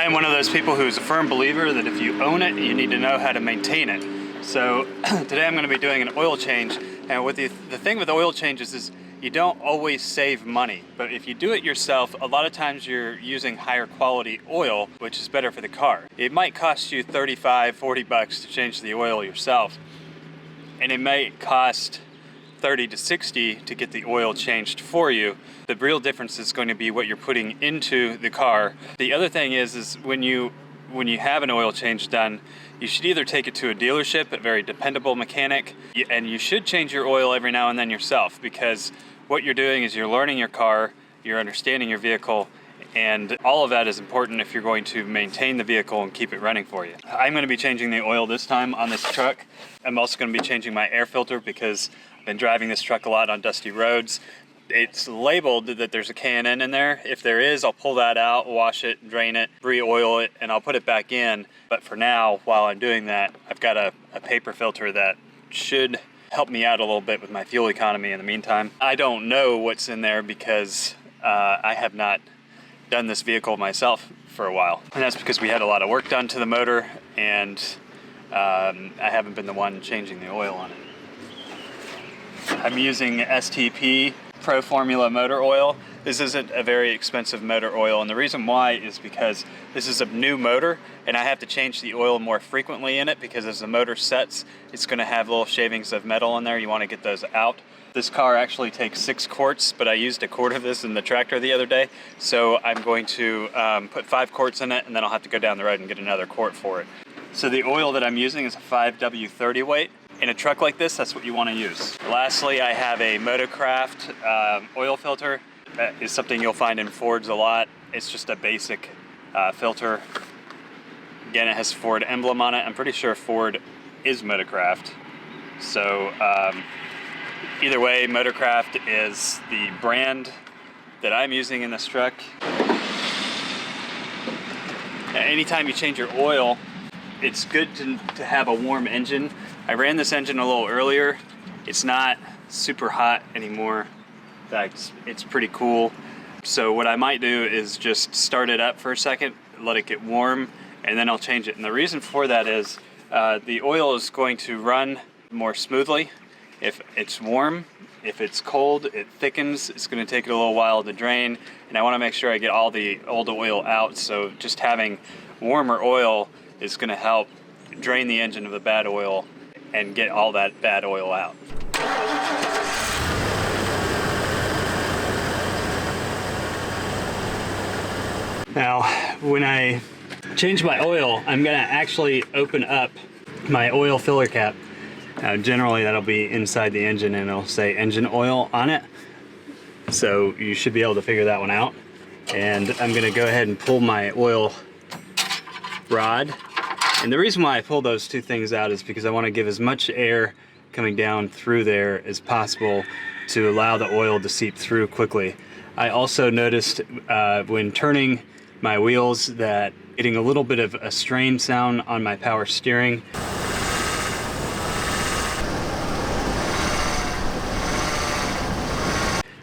I'm one of those people who's a firm believer that if you own it, you need to know how to maintain it. So today I'm going to be doing an oil change, and with the thing with oil changes is you don't always save money, but if you do it yourself, a lot of times you're using higher quality oil, which is better for the car. It might cost you 35, 40 bucks to change the oil yourself, and it might cost 30 to 60 to get the oil changed for you. The real difference is going to be what you're putting into the car. The other thing is when you have an oil change done, you should either take it to a dealership, a very dependable mechanic, and you should change your oil every now and then yourself, because what you're doing is you're learning your car, you're understanding your vehicle, and all of that is important if you're going to maintain the vehicle and keep it running for you. I'm going to be changing the oil this time on this truck. I'm also going to be changing my air filter because I've been driving this truck a lot on dusty roads. It's labeled that there's a K&N in there. If there is, I'll pull that out, wash it, drain it, re-oil it, and I'll put it back in. But for now, while I'm doing that, I've got a paper filter that should help me out a little bit with my fuel economy in the meantime. I don't know what's in there because I have not done this vehicle myself for a while. And that's because we had a lot of work done to the motor, and I haven't been the one changing the oil on it. I'm using STP Pro Formula motor oil. This isn't a very expensive motor oil, and the reason why is because this is a new motor and I have to change the oil more frequently in it, because as the motor sets, it's going to have little shavings of metal in there. You want to get those out. This car actually takes 6 quarts, but I used a quart of this in the tractor the other day, so I'm going to put 5 quarts in it, and then I'll have to go down the road and get another quart for it. So the oil that I'm using is a 5W30 weight. In a truck like this, that's what you want to use. Lastly, I have a Motorcraft oil filter. That is something you'll find in Fords a lot. It's just a basic filter. Again, it has Ford emblem on it. I'm pretty sure Ford is Motorcraft. So either way, Motorcraft is the brand that I'm using in this truck. Anytime you change your oil, it's good to have a warm engine. I ran this engine a little earlier. It's not super hot anymore. In fact, it's pretty cool. So what I might do is just start it up for a second, let it get warm, and then I'll change it. And the reason for that is the oil is going to run more smoothly if it's warm. If it's cold, it thickens. It's going to take it a little while to drain, and I want to make sure I get all the old oil out. So just having warmer oil is going to help drain the engine of the bad oil and get all that bad oil out. Now, when I change my oil, I'm gonna actually open up my oil filler cap. Generally, that'll be inside the engine and it'll say engine oil on it. So you should be able to figure that one out. And I'm gonna go ahead and pull my oil rod. And the reason why I pull those two things out is because I want to give as much air coming down through there as possible to allow the oil to seep through quickly. I also noticed when turning my wheels that getting a little bit of a strain sound on my power steering.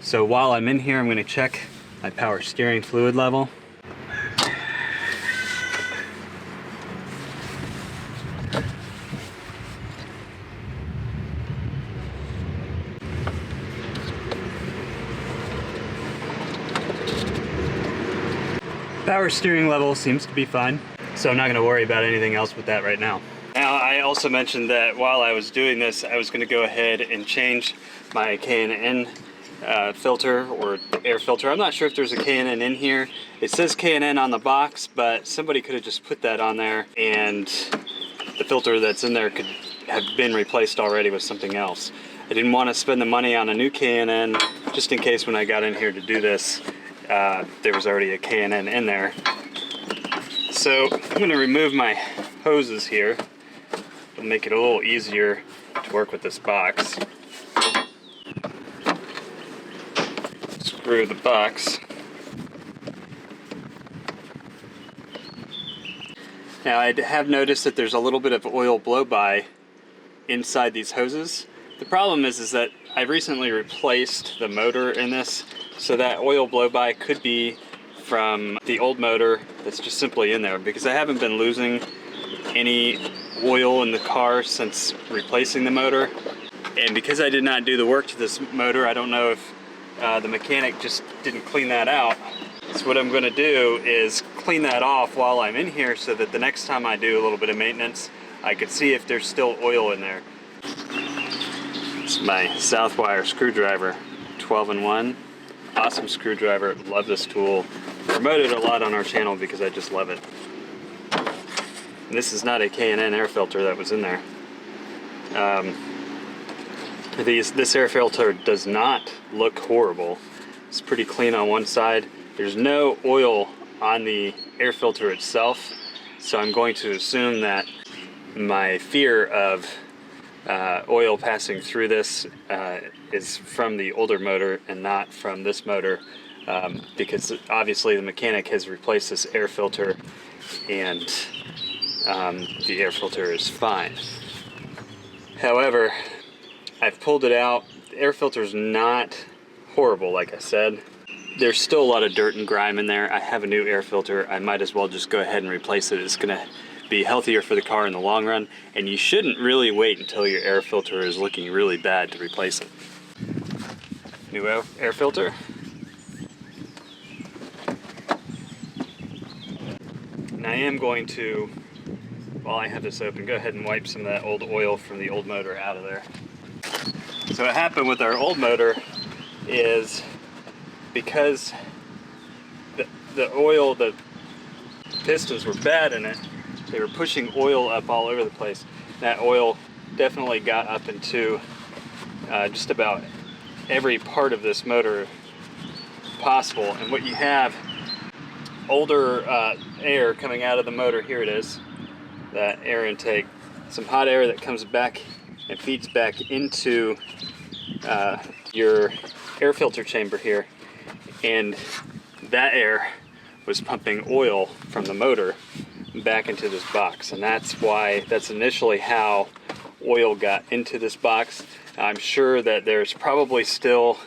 So while I'm in here, I'm going to check my power steering fluid level. Power steering level seems to be fine, so I'm not going to worry about anything else with that right now. Now, I also mentioned that while I was doing this, I was going to go ahead and change my K&N filter or air filter. I'm not sure if there's a K&N in here. It says K&N on the box, but somebody could have just put that on there, and the filter that's in there could have been replaced already with something else. I didn't want to spend the money on a new K&N just in case when I got in here to do this, there was already a K&N in there. So I'm going to remove my hoses here. It'll make it a little easier to work with this box. Screw the box. Now I have noticed that there's a little bit of oil blow-by inside these hoses. The problem is that I recently replaced the motor in this, so that oil blow-by could be from the old motor that's just simply in there, because I haven't been losing any oil in the car since replacing the motor. And because I did not do the work to this motor, I don't know if the mechanic just didn't clean that out. So what I'm going to do is clean that off while I'm in here, so that the next time I do a little bit of maintenance, I could see if there's still oil in there. It's my Southwire Screwdriver, 12-in-1. Awesome screwdriver, love this tool. Promote it a lot on our channel because I just love it. And this is not a K&N air filter that was in there. This air filter does not look horrible. It's pretty clean on one side. There's no oil on the air filter itself, so I'm going to assume that my fear of oil passing through this is from the older motor and not from this motor, because obviously the mechanic has replaced this air filter and the air filter is fine. However, I've pulled it out. The air filter is not horrible, like I said. There's still a lot of dirt and grime in there. I have a new air filter. I might as well just go ahead and replace it. It's gonna be healthier for the car in the long run, and you shouldn't really wait until your air filter is looking really bad to replace it. New air filter. And I am going to, while I have this open, go ahead and wipe some of that old oil from the old motor out of there. So what happened with our old motor is, because the oil, the pistons were bad in it, they were pushing oil up all over the place. That oil definitely got up into just about every part of this motor possible. And what you have, older air coming out of the motor, here it is, that air intake, some hot air that comes back and feeds back into your air filter chamber here, and that air was pumping oil from the motor back into this box, and that's initially how oil got into this box. I'm sure that there's probably still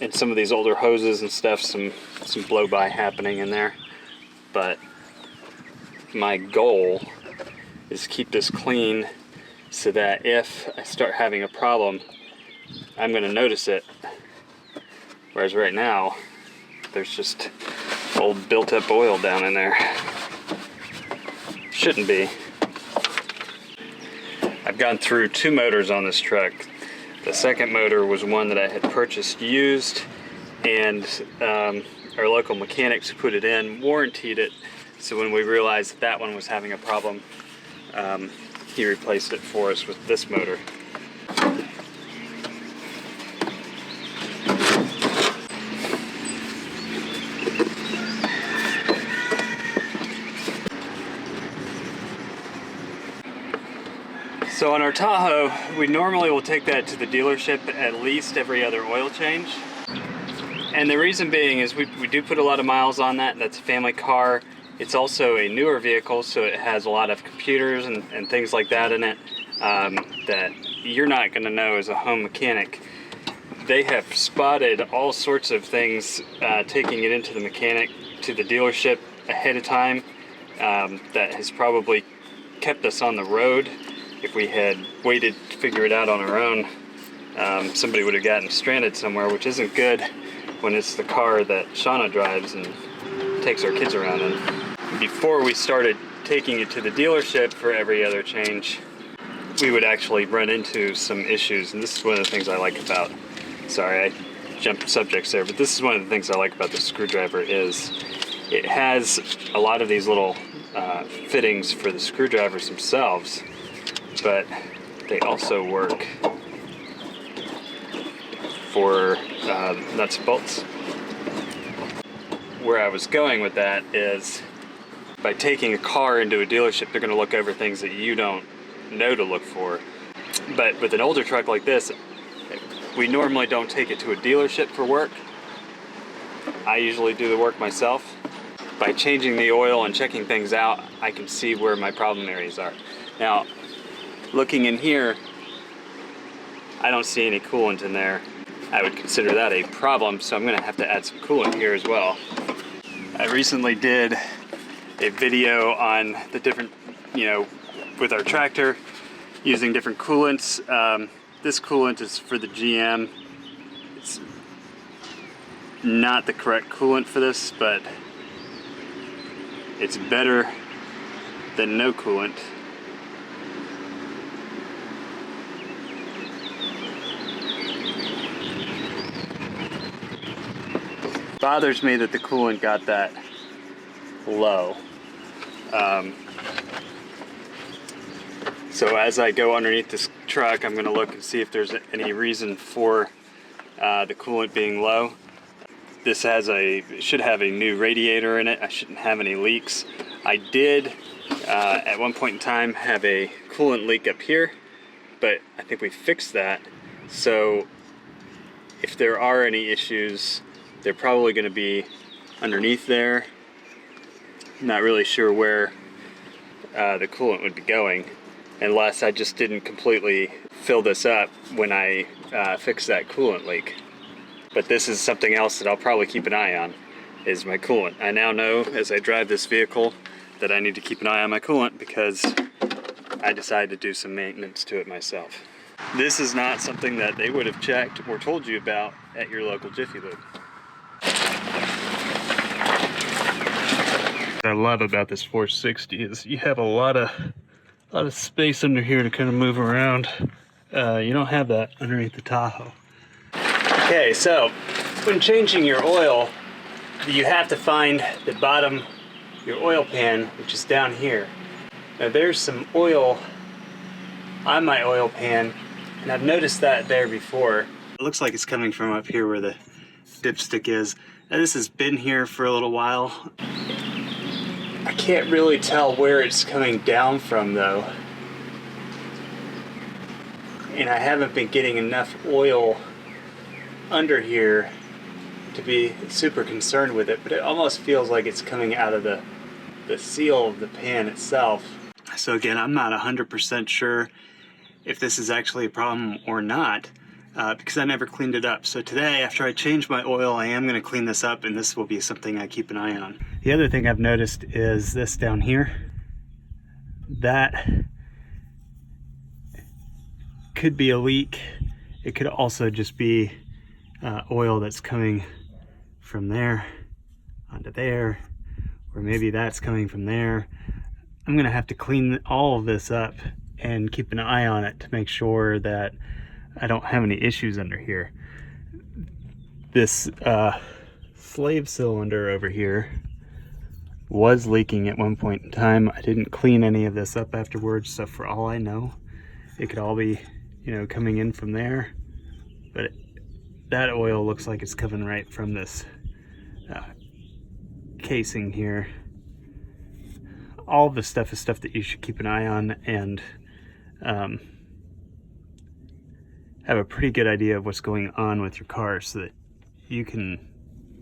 in some of these older hoses and stuff some blow by happening in there, but my goal is to keep this clean so that if I start having a problem, I'm going to notice it. Whereas right now, there's just old built-up oil down in there. Shouldn't be. I've gone through 2 motors on this truck. The second motor was one that I had purchased used, and our local mechanics who put it in warrantied it. So when we realized that one was having a problem, he replaced it for us with this motor. So on our Tahoe, we normally will take that to the dealership at least every other oil change. And the reason being is we do put a lot of miles on that. That's a family car. It's also a newer vehicle, so it has a lot of computers and things like that in it that you're not going to know as a home mechanic. They have spotted all sorts of things taking it into the mechanic, to the dealership ahead of time, that has probably kept us on the road. If we had waited to figure it out on our own, somebody would have gotten stranded somewhere, which isn't good when it's the car that Shauna drives and takes our kids around in. Before we started taking it to the dealership for every other change, we would actually run into some issues, and this is one of the things I like about, sorry, I jumped subjects there, but this is one of the things I like about the screwdriver is it has a lot of these little fittings for the screwdrivers themselves, but they also work for nuts and bolts. Where I was going with that is, by taking a car into a dealership, they're going to look over things that you don't know to look for. But with an older truck like this, we normally don't take it to a dealership for work. I usually do the work myself. By changing the oil and checking things out, I can see where my problem areas are. Now, looking in here, I don't see any coolant in there. I would consider that a problem, so I'm going to have to add some coolant here as well. I recently did a video on the different, with our tractor using different coolants. This coolant is for the GM. It's not the correct coolant for this, but it's better than no coolant. Bothers me that the coolant got that low. So as I go underneath this truck, I'm going to look and see if there's any reason for the coolant being low. This should have a new radiator in it. I shouldn't have any leaks. I did at one point in time have a coolant leak up here, but I think we fixed that. So if there are any issues, they're probably going to be underneath there. Not really sure where the coolant would be going, unless I just didn't completely fill this up when I fixed that coolant leak. But this is something else that I'll probably keep an eye on, is my coolant. I now know as I drive this vehicle that I need to keep an eye on my coolant because I decided to do some maintenance to it myself. This is not something that they would have checked or told you about at your local Jiffy Lube. What I love about this 460 is you have a lot of space under here to kind of move around. You don't have that underneath the Tahoe. Okay, so when changing your oil, you have to find the bottom, your oil pan, which is down here. Now there's some oil on my oil pan, and I've noticed that there before. It looks like it's coming from up here where the dipstick is. Now this has been here for a little while. I can't really tell where it's coming down from though. And I haven't been getting enough oil under here to be super concerned with it, but it almost feels like it's coming out of the seal of the pan itself. So again, I'm not 100% sure if this is actually a problem or not, because I never cleaned it up. So today, after I change my oil, I am going to clean this up, and this will be something I keep an eye on. The other thing I've noticed is this down here. That could be a leak. It could also just be oil that's coming from there onto there, or maybe that's coming from there. I'm going to have to clean all of this up and keep an eye on it to make sure that I don't have any issues under here. This slave cylinder over here was leaking at one point in time. I didn't clean any of this up afterwards, so for all I know, it could all be, coming in from there. But that oil looks like it's coming right from this casing here. All of this stuff is stuff that you should keep an eye on and have a pretty good idea of what's going on with your car so that you can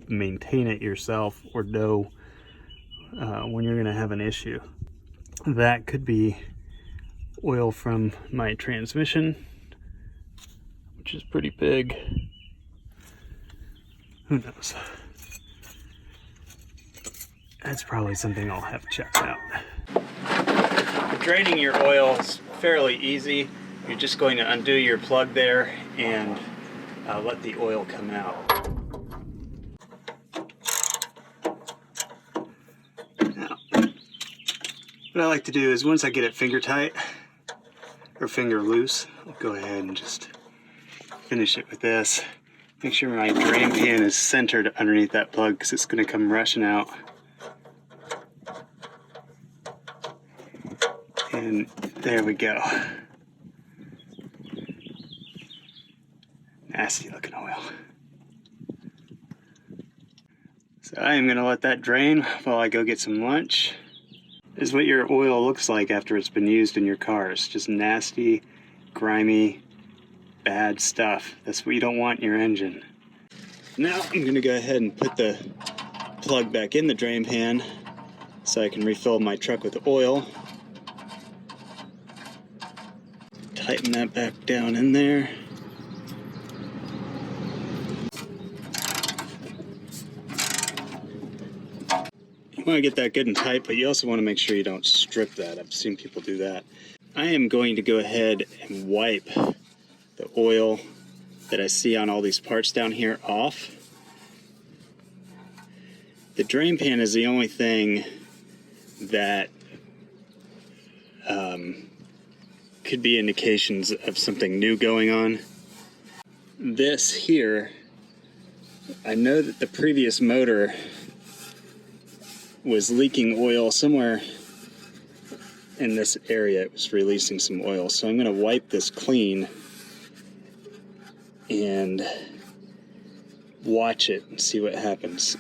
maintain it yourself or know when you're going to have an issue. That could be oil from my transmission, which is pretty big. Who knows? That's probably something I'll have checked out. Draining your oil is fairly easy. You're just going to undo your plug there and let the oil come out. Now, what I like to do is once I get it finger tight or finger loose, I'll go ahead and just finish it with this. Make sure my drain pan is centered underneath that plug because it's going to come rushing out. And there we go. Nasty looking oil. So I am going to let that drain while I go get some lunch. This is what your oil looks like after it's been used in your car. It's just nasty, grimy, bad stuff. That's what you don't want in your engine. Now I'm going to go ahead and put the plug back in the drain pan so I can refill my truck with oil. Tighten that back down in there. want to get that good and tight, but you also want to make sure you don't strip that. I've seen people do that. I am going to go ahead and wipe the oil that I see on all these parts down here off. The drain pan is the only thing that could be indications of something new going on. This here, I know that the previous motor was leaking oil somewhere in this area. It was releasing some oil, so I'm going to wipe this clean and watch it and see what happens.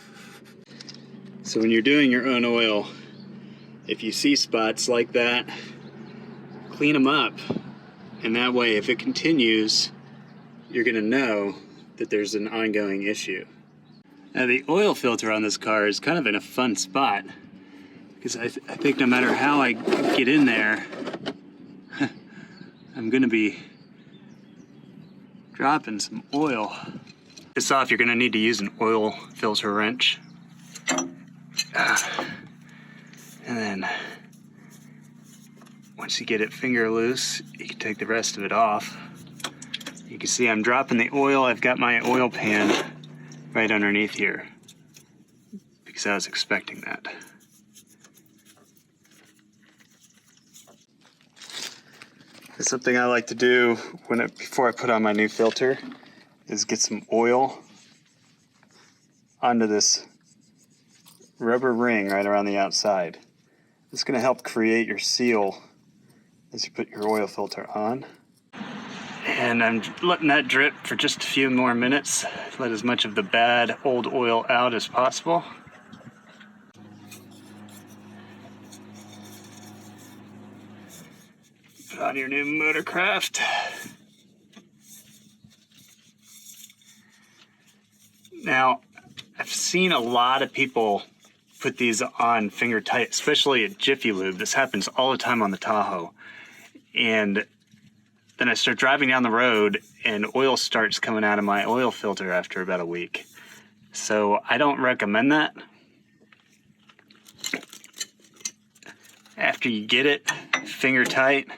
So when you're doing your own oil, if you see spots like that, clean them up, and that way if it continues, you're going to know that there's an ongoing issue. Now the oil filter on this car is kind of in a fun spot, because I think no matter how I get in there, I'm going to be dropping some oil. This off, you're going to need to use an oil filter wrench. And then once you get it finger loose, you can take the rest of it off. You can see I'm dropping the oil. I've got my oil pan right underneath here because I was expecting that. It's something I like to do before I put on my new filter is get some oil onto this rubber ring right around the outside. It's going to help create your seal as you put your oil filter on. And I'm letting that drip for just a few more minutes. Let as much of the bad old oil out as possible. Put on your new Motorcraft. Now, I've seen a lot of people put these on finger tight, especially at Jiffy Lube. This happens all the time on the Tahoe. And then I start driving down the road and oil starts coming out of my oil filter after about a week. So I don't recommend that. After you get it finger tight,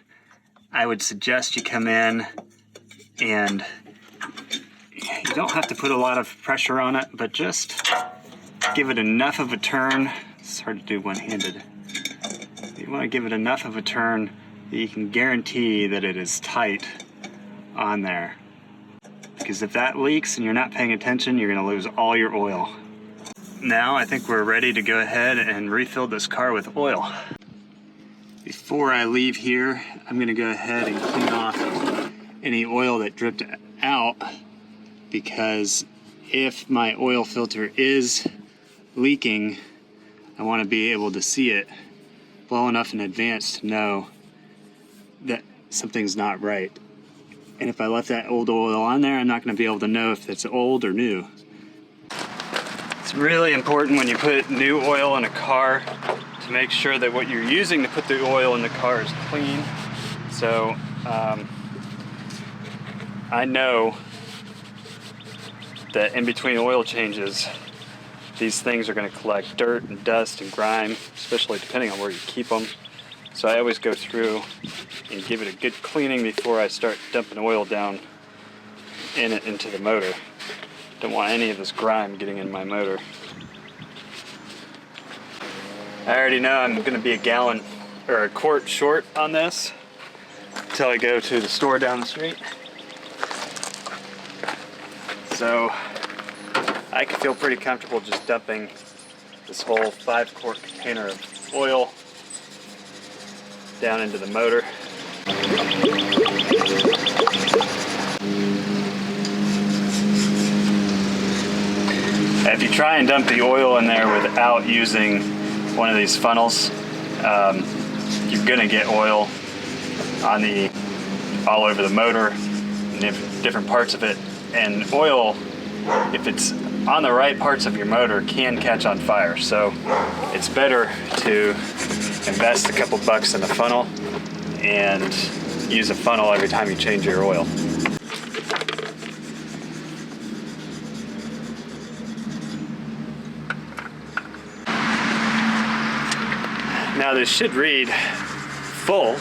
I would suggest you come in and you don't have to put a lot of pressure on it, but just give it enough of a turn. It's hard to do one-handed. You want to give it enough of a turn that you can guarantee that it is tight on there. Because if that leaks and you're not paying attention, you're going to lose all your oil. Now I think we're ready to go ahead and refill this car with oil. Before I leave here, I'm going to go ahead and clean off any oil that dripped out, because if my oil filter is leaking, I want to be able to see it well enough in advance to know that something's not right. And if I left that old oil on there, I'm not going to be able to know if it's old or new. It's really important when you put new oil in a car to make sure that what you're using to put the oil in the car is clean. So I know that in between oil changes, these things are going to collect dirt and dust and grime, especially depending on where you keep them. So I always go through and give it a good cleaning before I start dumping oil down in it into the motor. Don't want any of this grime getting in my motor. I already know I'm going to be a gallon or a quart short on this until I go to the store down the street. So I can feel pretty comfortable just dumping this whole 5-quart container of oil down into the motor. If you try and dump the oil in there without using one of these funnels, you're gonna get oil on all over the motor and different parts of it. And oil, if it's on the right parts of your motor, can catch on fire. So it's better to invest a couple bucks in a funnel and use a funnel every time you change your oil. Now this should read full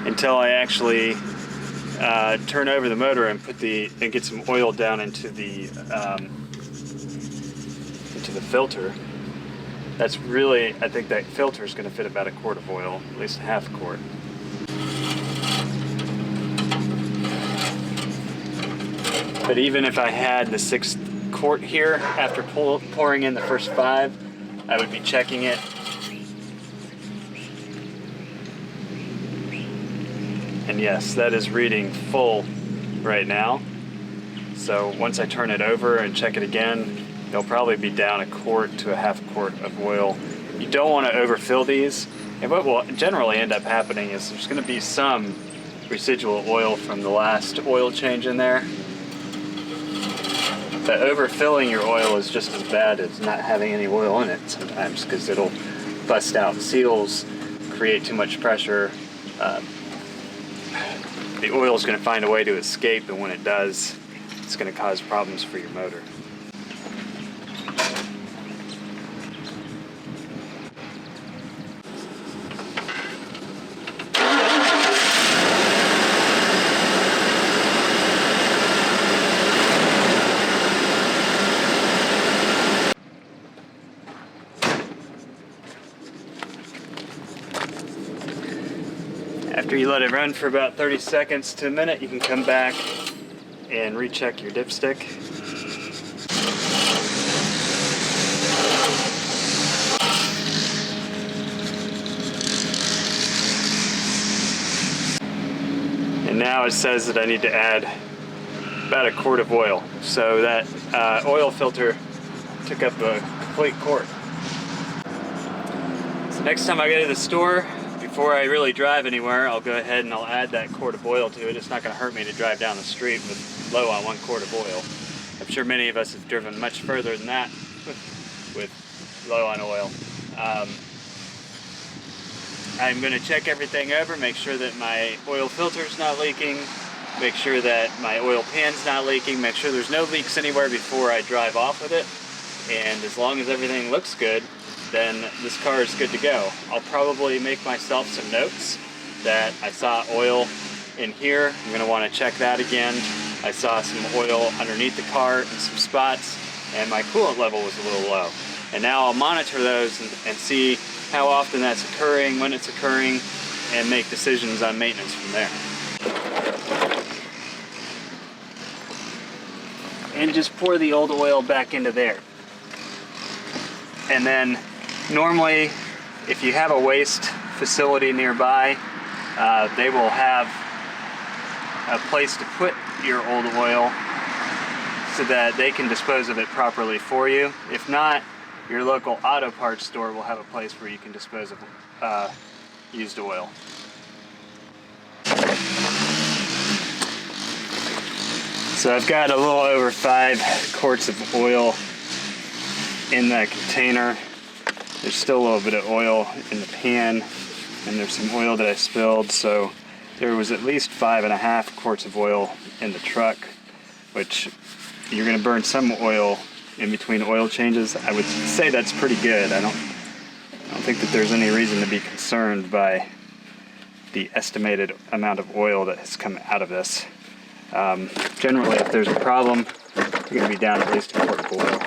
until I actually turn over the motor and get some oil down into the filter. That's really, I think that filter is going to fit about a quart of oil, at least a half a quart. But even if I had the 6th quart here, after pouring in the first 5, I would be checking it. And yes, that is reading full right now. So once I turn it over and check it again, they'll probably be down a quart to a half quart of oil. You don't want to overfill these. And what will generally end up happening is there's going to be some residual oil from the last oil change in there. But overfilling your oil is just as bad as not having any oil in it sometimes, because it'll bust out seals, create too much pressure. The oil is going to find a way to escape, and when it does, it's going to cause problems for your motor. After you let it run for about 30 seconds to a minute, you can come back and recheck your dipstick. And now it says that I need to add about a quart of oil. So that oil filter took up a complete quart. So next time I go to the store, before I really drive anywhere, I'll go ahead and I'll add that quart of oil to it. It's not going to hurt me to drive down the street with low on 1 quart of oil. I'm sure many of us have driven much further than that with low on oil. I'm going to check everything over, make sure that my oil filter's not leaking, make sure that my oil pan's not leaking, make sure there's no leaks anywhere before I drive off with it. And as long as everything looks good, then this car is good to go. I'll probably make myself some notes that I saw oil in here. I'm going to want to check that again. I saw some oil underneath the car in some spots, and my coolant level was a little low. And now I'll monitor those and see how often that's occurring, when it's occurring, and make decisions on maintenance from there. And just pour the old oil back into there. And then normally, if you have a waste facility nearby, they will have a place to put your old oil so that they can dispose of it properly for you. If not, your local auto parts store will have a place where you can dispose of used oil. So I've got a little over 5 quarts of oil in that container. There's still a little bit of oil in the pan, and there's some oil that I spilled, so there was at least 5.5 quarts of oil in the truck, which you're going to burn some oil in between oil changes. I would say that's pretty good. I don't think that there's any reason to be concerned by the estimated amount of oil that has come out of this. Generally, if there's a problem, you're going to be down at least a quart of oil.